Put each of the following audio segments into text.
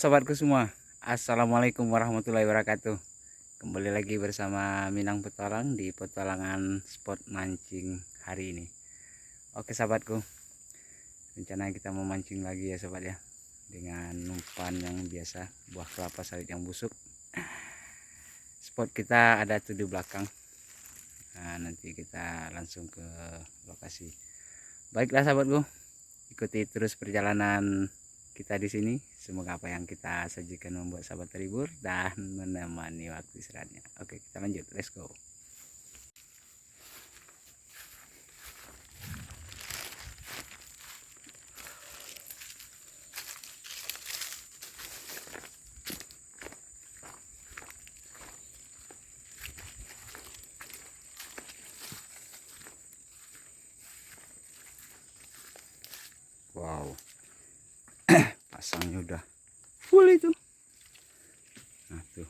sobatku semua, assalamualaikum warahmatullahi wabarakatuh. Kembali lagi bersama Minang Petualang di petualangan spot mancing hari ini. Oke sahabatku, rencana kita mau mancing lagi ya sobat ya, dengan umpan yang biasa, buah kelapa sawit yang busuk. Spot kita ada tuh di belakang. Nah, nanti kita langsung ke lokasi. Baiklah sahabatku, ikuti terus perjalanan kita di sini. Semoga apa yang kita sajikan membuat sahabat terhibur dan menemani waktu istirahatnya. Oke, kita lanjut. Let's go. Wow. Pasangnya udah full itu. Nah, tuh.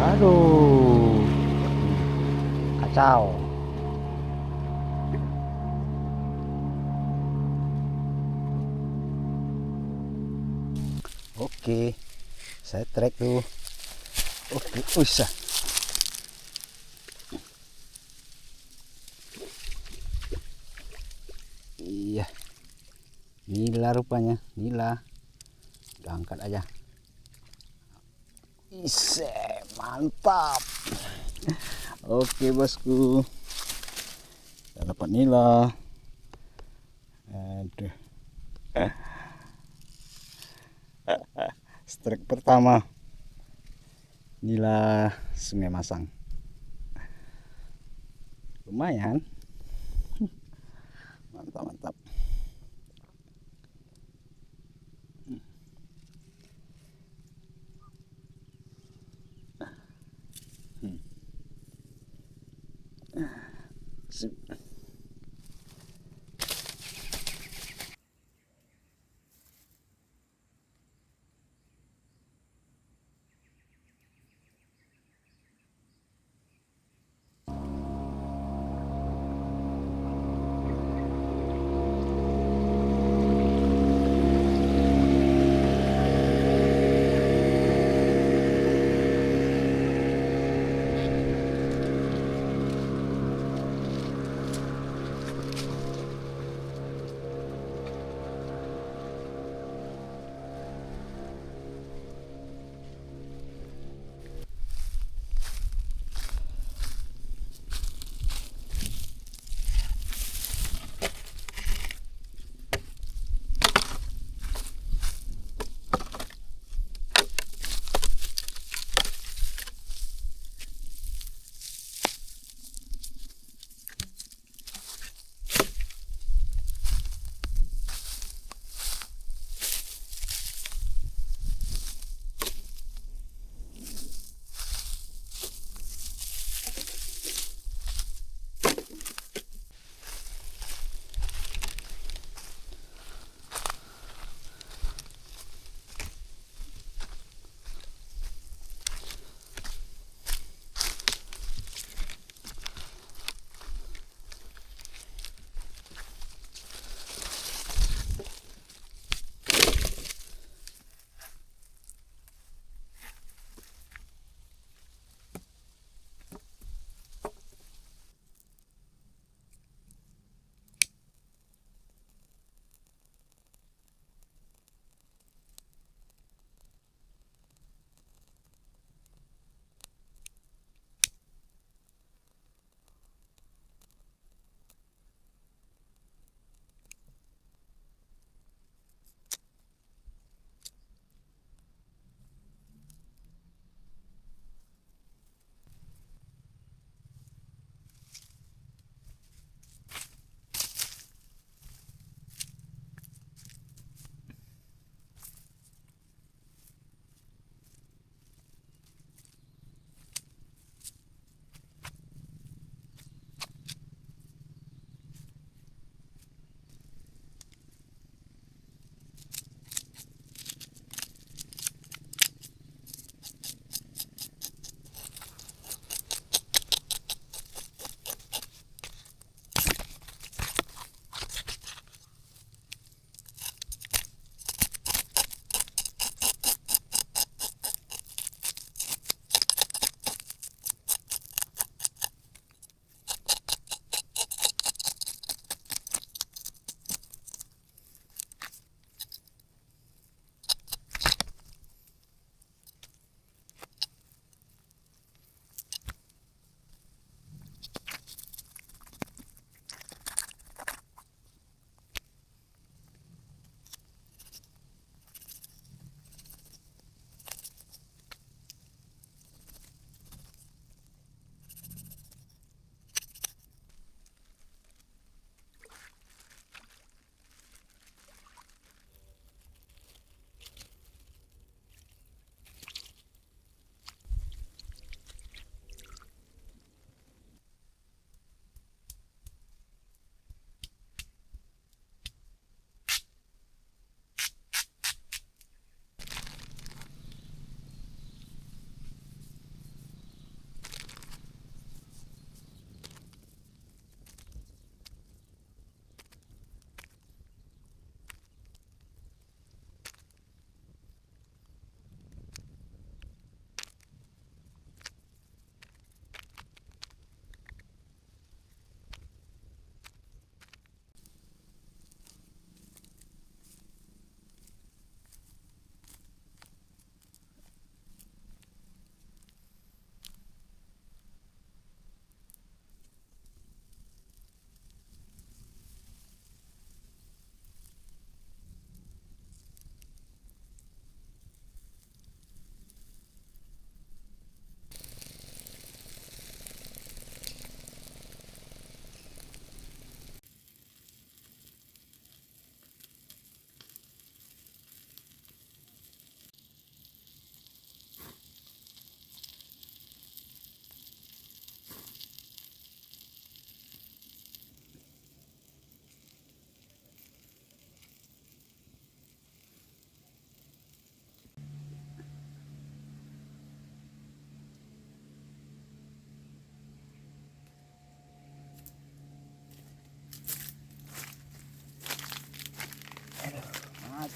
Aduh, kacau. Oke, saya trek tuh. Oke, usah. Iya, nila rupanya, nila. Udah angkat aja. Ise, mantap. Oke bosku, kita dapat nila. Aduh, strike pertama nila Sungai Masang, lumayan. Mantap mantap.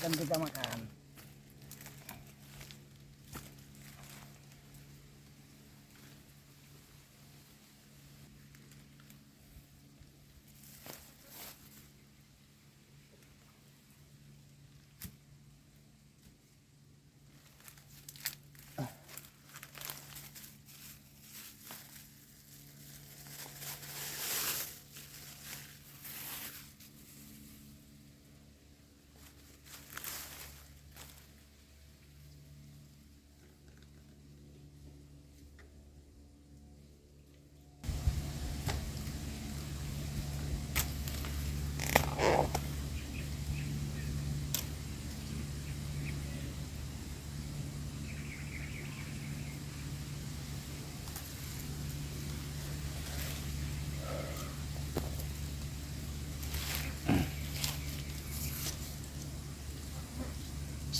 akan kita makan.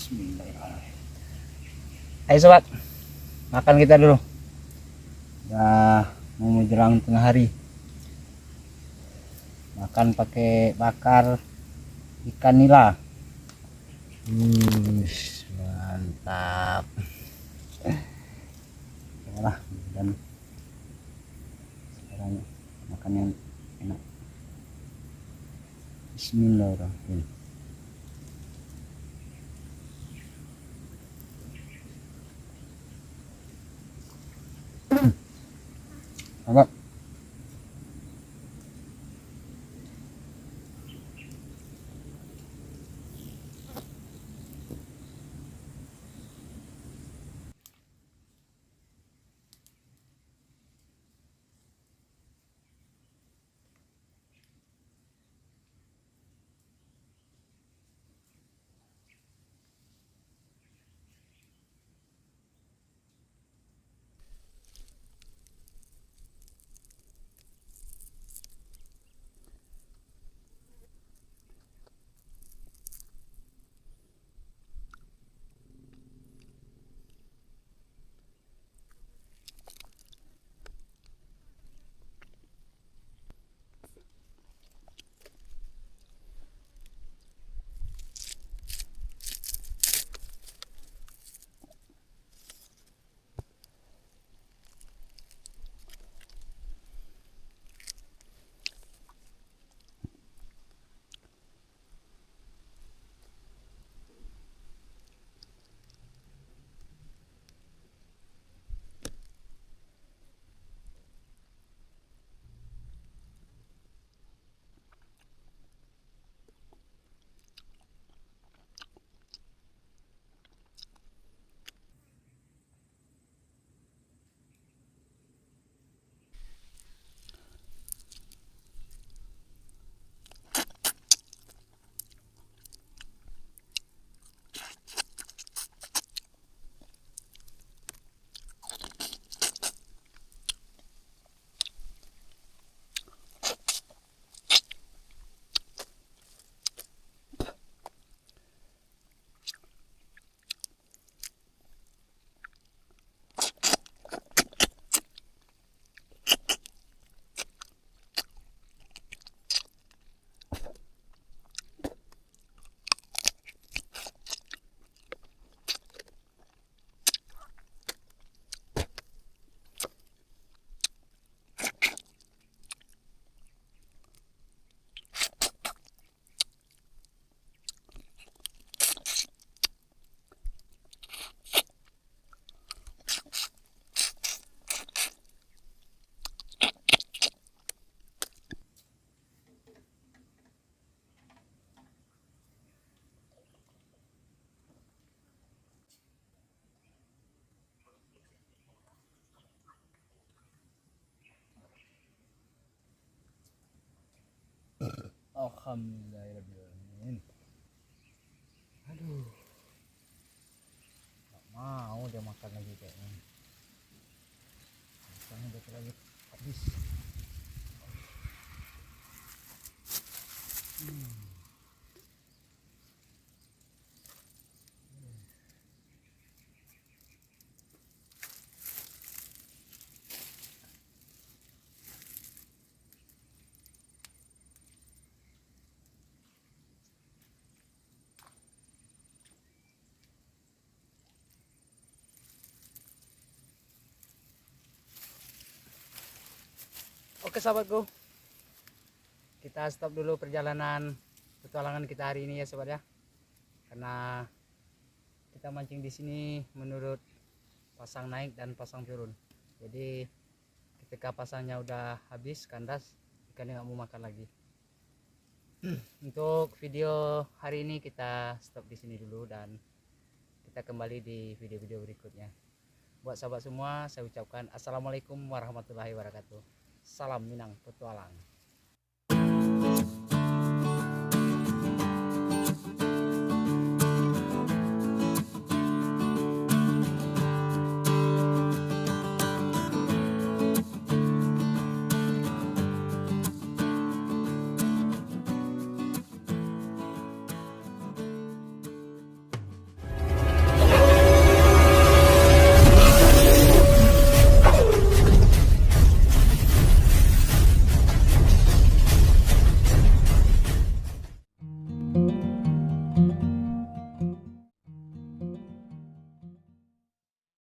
Bismillahirrahmanirrahim. Ayo sobat, makan kita dulu. Udah mau menjelang tengah hari. Makan pakai bakar ikan nila. Mantap. Yalah, dan sekarang makan yang enak. Bismillahirrahmanirrahim. Mantap. Alhamdulillahirrahmanirrahim. Aduh, gak mau dia makan lagi kayaknya. Makannya udah terlalu habis. Oke sahabatku, kita stop dulu perjalanan petualangan kita hari ini ya sobat ya, karena kita mancing di sini menurut pasang naik dan pasang turun. Jadi ketika pasangnya udah habis kandas, ikannya nggak mau makan lagi. Untuk video hari ini kita stop di sini dulu dan kita kembali di video-video berikutnya. Buat sahabat semua, saya ucapkan assalamualaikum warahmatullahi wabarakatuh. Salam Minang Petualang.